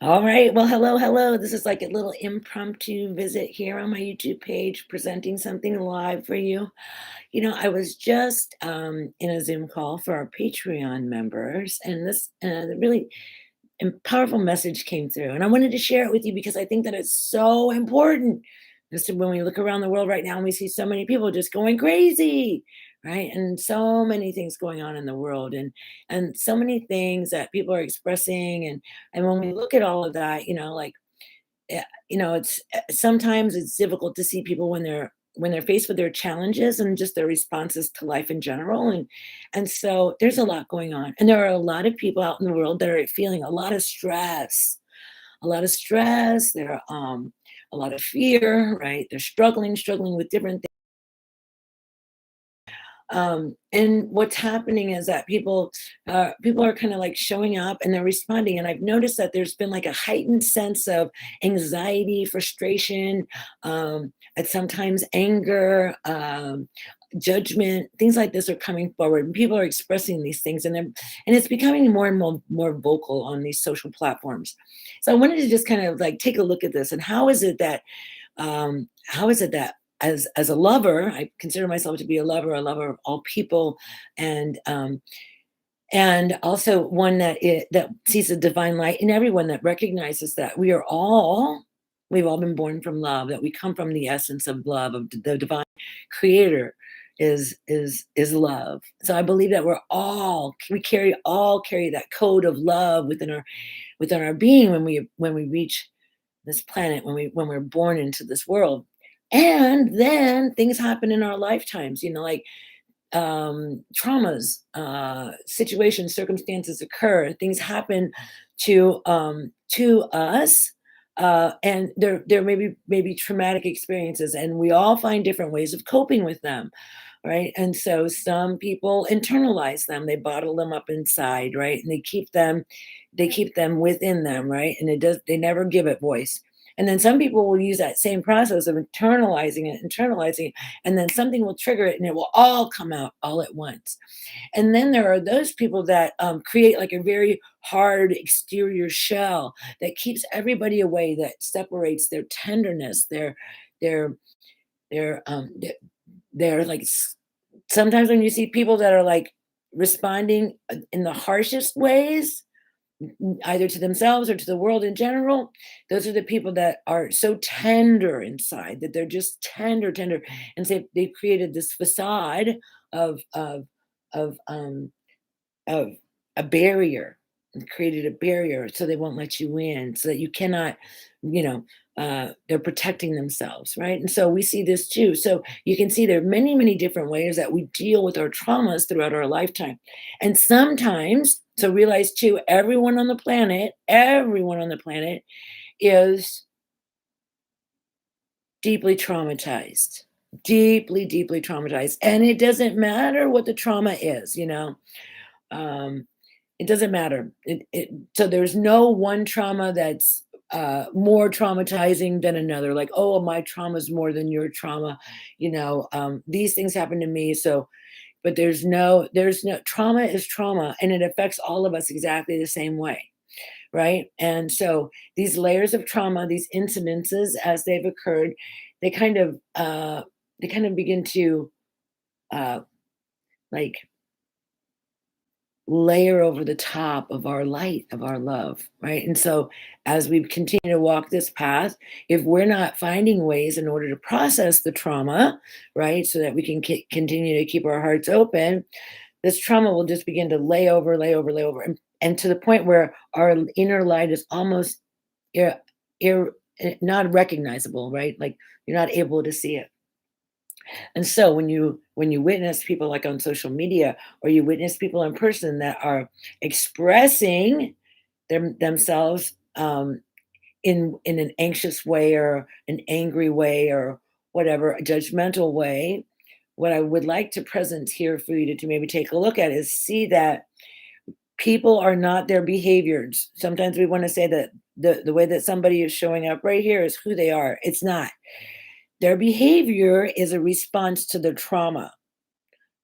All right. Well, hello, hello. This is like a little impromptu visit here on my YouTube page, presenting something live for you. I was just in a Zoom call for our Patreon members, and this really powerful message came through. And I wanted to share it with you because I think that it's so important. Just when we look around the world right now and we see so many people just going crazy, right? And so many things going on in the world, and so many things that people are expressing, and when we look at all of that, it's sometimes it's difficult to see people when they're faced with their challenges and just their responses to life in general, and so there's a lot going on, and there are a lot of people out in the world that are feeling a lot of stress. There are a lot of fear, right? They're struggling with different and what's happening is that people are kind of like showing up and they're responding. And I've noticed that there's been like a heightened sense of anxiety, frustration, and sometimes anger, judgment. Things like this are coming forward, and people are expressing these things, and it's becoming more and more vocal on these social platforms. So I wanted to just kind of like take a look at this, and how is it that as a lover, I consider myself to be a lover of all people, and also one that sees the divine light in everyone, that recognizes that we've all been born from love, that we come from the essence of love, of the divine creator is love. So I believe that we all carry that code of love within our being when we reach this planet, when we're born into this world. And then things happen in our lifetimes, like traumas, situations, circumstances occur, things happen to us, and there may be traumatic experiences, and we all find different ways of coping with them, right? And so some people internalize them, they bottle them up inside, right? And they keep them within them, right? And they never give it voice. And then some people will use that same process of internalizing it, and then something will trigger it and it will all come out all at once. And then there are those people that create like a very hard exterior shell that keeps everybody away, that separates their tenderness, their their they're like sometimes when you see people that are like responding in the harshest ways, either to themselves or to the world in general, those are the people that are so tender inside, that they're just tender, and so they've created this facade of of of of a barrier, and created a barrier so they won't let you in, so that you cannot, you know, they're protecting themselves, right? And so we see this too. So you can see there are many different ways that we deal with our traumas throughout our lifetime. And sometimes, so realize too, everyone on the planet is deeply traumatized, deeply traumatized. And it doesn't matter what the trauma is. Um, it doesn't matter. So there's no one trauma that's more traumatizing than another. Like, oh, my trauma is more than your trauma. These things happen to me. So, but there's no trauma is trauma, and it affects all of us exactly the same way, right? And so these layers of trauma, these incidences as they've occurred, they kind of uh, they kind of begin to uh, like layer over the top of our light, of our love, right? And so as we continue to walk this path, if we're not finding ways in order to process the trauma, right, so that we can continue to keep our hearts open, this trauma will just begin to lay over, and to the point where our inner light is almost ir- not recognizable, right? Like you're not able to see it. And so when you witness people like on social media, or you witness people in person that are expressing themselves in an anxious way, or an angry way, or whatever, a judgmental way, what I would like to present here for you to maybe take a look at is see that people are not their behaviors. Sometimes we want to say that the way that somebody is showing up right here is who they are. It's not. Their behavior is a response to their trauma.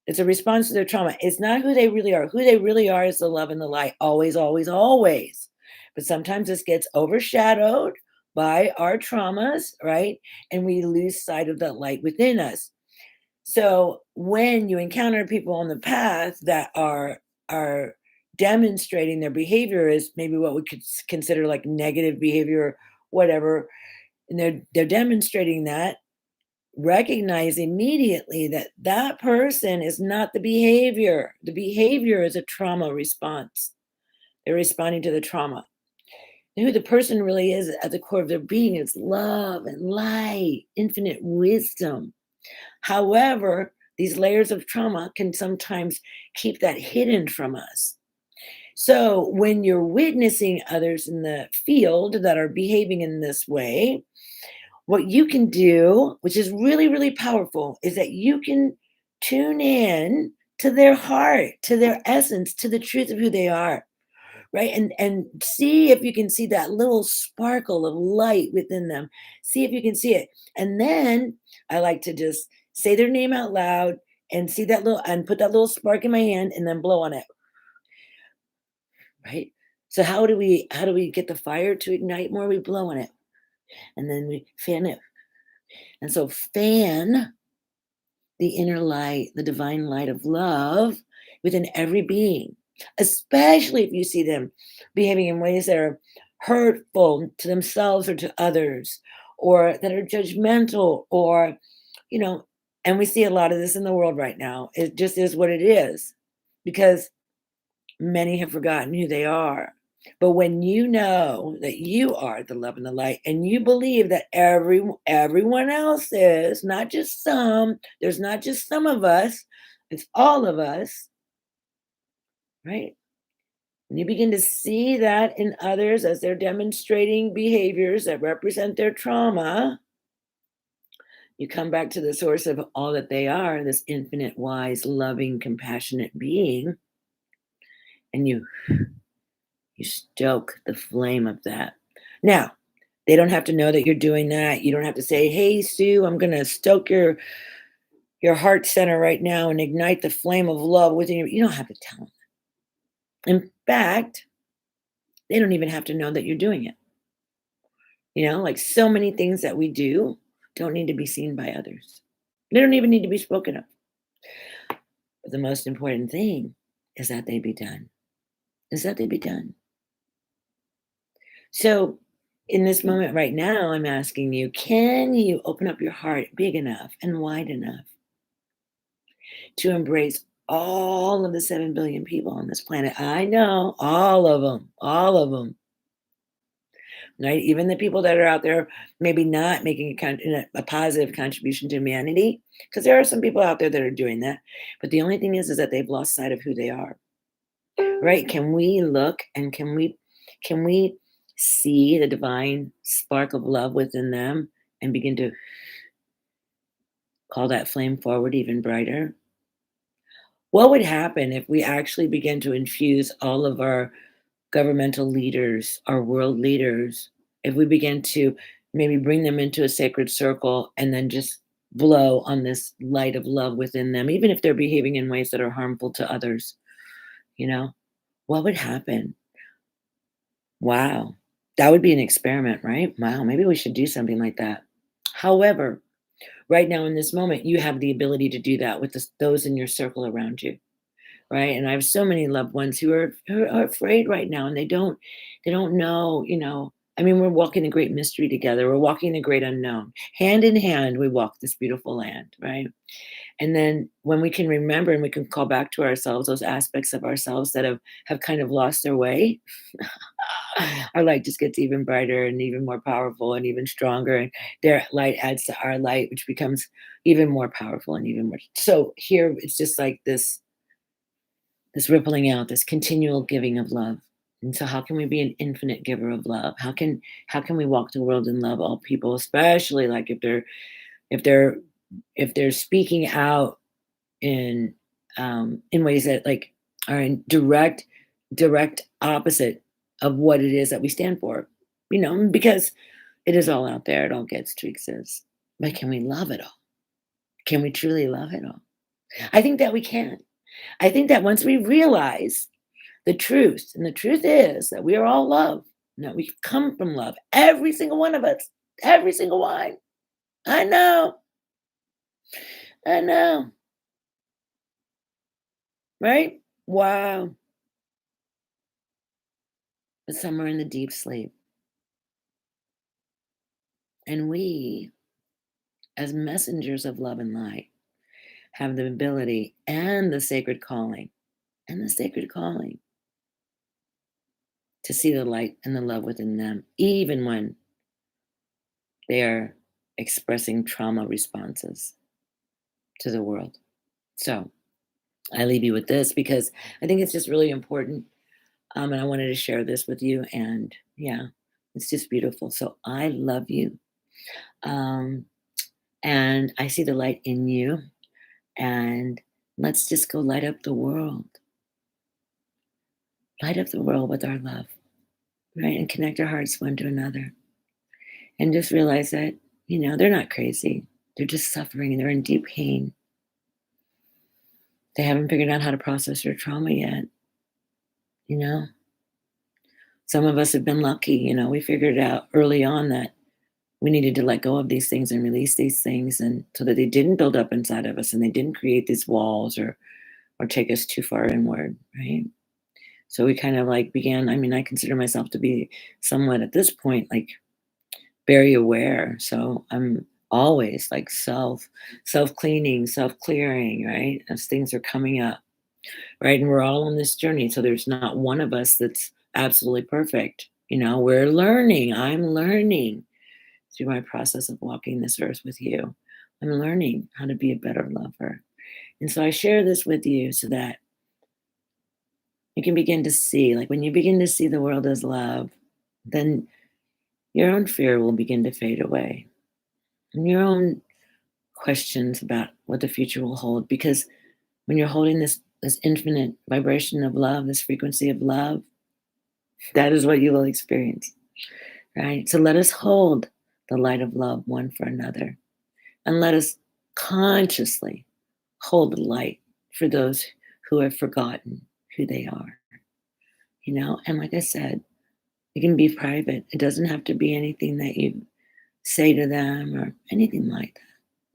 It's a response to their trauma. It's not who they really are. Who they really are is the love and the light, always, always, always. But sometimes this gets overshadowed by our traumas, right? And we lose sight of that light within us. So when you encounter people on the path that are demonstrating their behavior is maybe what we could consider like negative behavior, or whatever, and they're demonstrating that, recognize immediately that that person is not the behavior. The behavior is a trauma response. They're responding to the trauma. And who the person really is at the core of their being is love and light, infinite wisdom. However, these layers of trauma can sometimes keep that hidden from us. So when you're witnessing others in the field that are behaving in this way, what you can do, which is really, really powerful, is that you can tune in to their heart, to their essence, to the truth of who they are, right? And see if you can see that little sparkle of light within them. See if you can see it. And then I like to just say their name out loud and see that little and put that little spark in my hand and then blow on it, right? So how do we get the fire to ignite more? We blow on it and then we fan it. And so fan the inner light, the divine light of love within every being, especially if you see them behaving in ways that are hurtful to themselves or to others, or that are judgmental, or, you know, and we see a lot of this in the world right now. It just is what it is because many have forgotten who they are. But when you know that you are the love and the light, and you believe that everyone else is, not just some, there's not just some of us, it's all of us, right? When you begin to see that in others as they're demonstrating behaviors that represent their trauma, you come back to the source of all that they are, this infinite, wise, loving, compassionate being, and you stoke the flame of that. Now, they don't have to know that you're doing that. You don't have to say, "Hey, Sue, I'm gonna stoke your heart center right now and ignite the flame of love within you." You don't have to tell them. In fact, they don't even have to know that you're doing it. Like so many things that we do don't need to be seen by others. They don't even need to be spoken of. But the most important thing is that they be done. Is that they be done. So, in this moment right now, I'm asking you, can you open up your heart big enough and wide enough to embrace all of the 7 billion people on this planet? I know all of them, right? Even the people that are out there, maybe not making a positive contribution to humanity, because there are some people out there that are doing that. But the only thing is that they've lost sight of who they are, right? Can we look and can we see the divine spark of love within them and begin to call that flame forward even brighter? What would happen if we actually begin to infuse all of our governmental leaders, our world leaders, if we begin to maybe bring them into a sacred circle and then just blow on this light of love within them, even if they're behaving in ways that are harmful to others, you know? What would happen? Wow. That would be an experiment, right? Wow, maybe we should do something like that. However, right now in this moment, you have the ability to do that with those in your circle around you, right? And I have so many loved ones who are afraid right now, and they don't know. I mean, we're walking a great mystery together. We're walking a great unknown. Hand in hand, we walk this beautiful land, right? And then when we can remember and we can call back to ourselves those aspects of ourselves that have kind of lost their way, our light just gets even brighter and even more powerful and even stronger. And their light adds to our light, which becomes even more powerful and even more. So here it's just like this rippling out, this continual giving of love. And so how can we be an infinite giver of love? How can we walk the world and love all people, especially like if they're if they're speaking out in ways that like are in direct opposite of what it is that we stand for, because it is all out there. It all gets to exist. But can we love it all? Can we truly love it all? I think that we can. I think that once we realize the truth, and the truth is that we are all love, No, we come from love. Every single one of us. Every single one. I know. I know. Right? Wow. But some are in the deep sleep. And we, as messengers of love and light, have the ability and the sacred calling to see the light and the love within them, even when they are expressing trauma responses to the world. So I leave you with this because I think it's just really important. And I wanted to share this with you. And yeah, it's just beautiful. So I love you. Um, and I see the light in you. And let's just go light up the world. Light up the world with our love, right? And connect our hearts one to another. And just realize that, they're not crazy. They're just suffering and they're in deep pain. They haven't figured out how to process their trauma yet, you know? Some of us have been lucky, we figured out early on that we needed to let go of these things and release these things and so that they didn't build up inside of us and they didn't create these walls or take us too far inward, right? So we kind of like began, I consider myself to be somewhat at this point like very aware. So I'm always like self cleaning, self clearing, right? As things are coming up, right? And we're all on this journey. So there's not one of us that's absolutely perfect. We're learning. I'm learning through my process of walking this earth with you. I'm learning how to be a better lover. And so I share this with you so that you can begin to see, like when you begin to see the world as love, then your own fear will begin to fade away. And your own questions about what the future will hold. Because when you're holding this infinite vibration of love, this frequency of love, that is what you will experience. Right? So let us hold the light of love one for another. And let us consciously hold the light for those who have forgotten who they are. And like I said, it can be private. It doesn't have to be anything that you say to them or anything like that.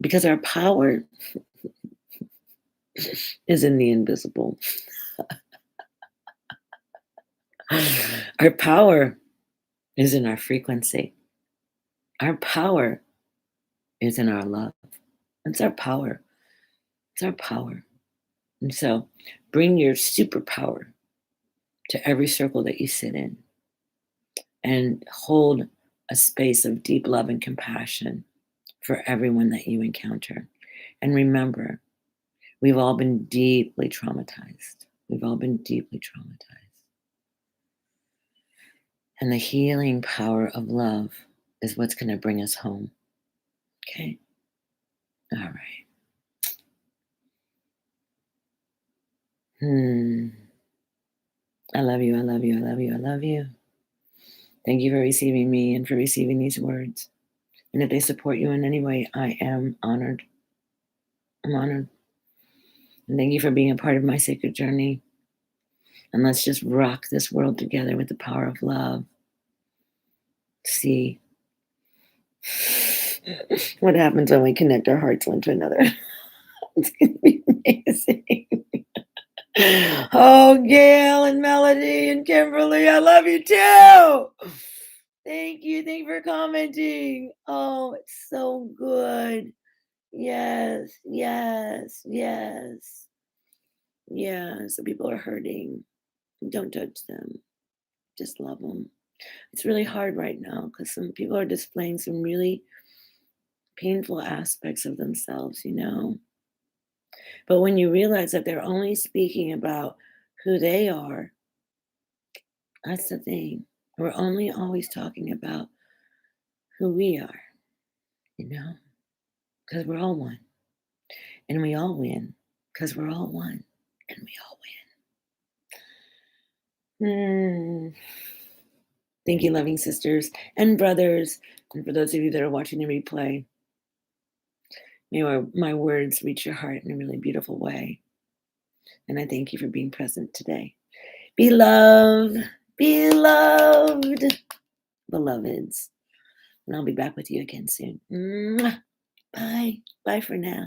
Because our power is in the invisible. Our power is in our frequency. Our power is in our love. It's our power. It's our power. And so bring your superpower to every circle that you sit in and hold a space of deep love and compassion for everyone that you encounter. And remember, we've all been deeply traumatized. We've all been deeply traumatized. And the healing power of love is what's going to bring us home. Okay? All right. I love you. I love you. I love you. I love you. Thank you for receiving me and for receiving these words. And if they support you in any way, I am honored. I'm honored. And thank you for being a part of my sacred journey. And let's just rock this world together with the power of love. See what happens when we connect our hearts one to another. It's going to be amazing. Oh, Gail and Melody and Kimberly, I love you too. Thank you. Thank you for commenting. Oh, it's so good. Yes, yes, yes. Yeah, so people are hurting. Don't judge them. Just love them. It's really hard right now because some people are displaying some really painful aspects of themselves. But when you realize that they're only speaking about who they are, that's the thing. We're only always talking about who we are, you know, because we're all one. And we all win because we're all one and we all win. Thank you, loving sisters and brothers. And for those of you that are watching the replay, may my words reach your heart in a really beautiful way. And I thank you for being present today. Be loved. Be loved. beloveds. And I'll be back with you again soon. Mwah. Bye. Bye for now.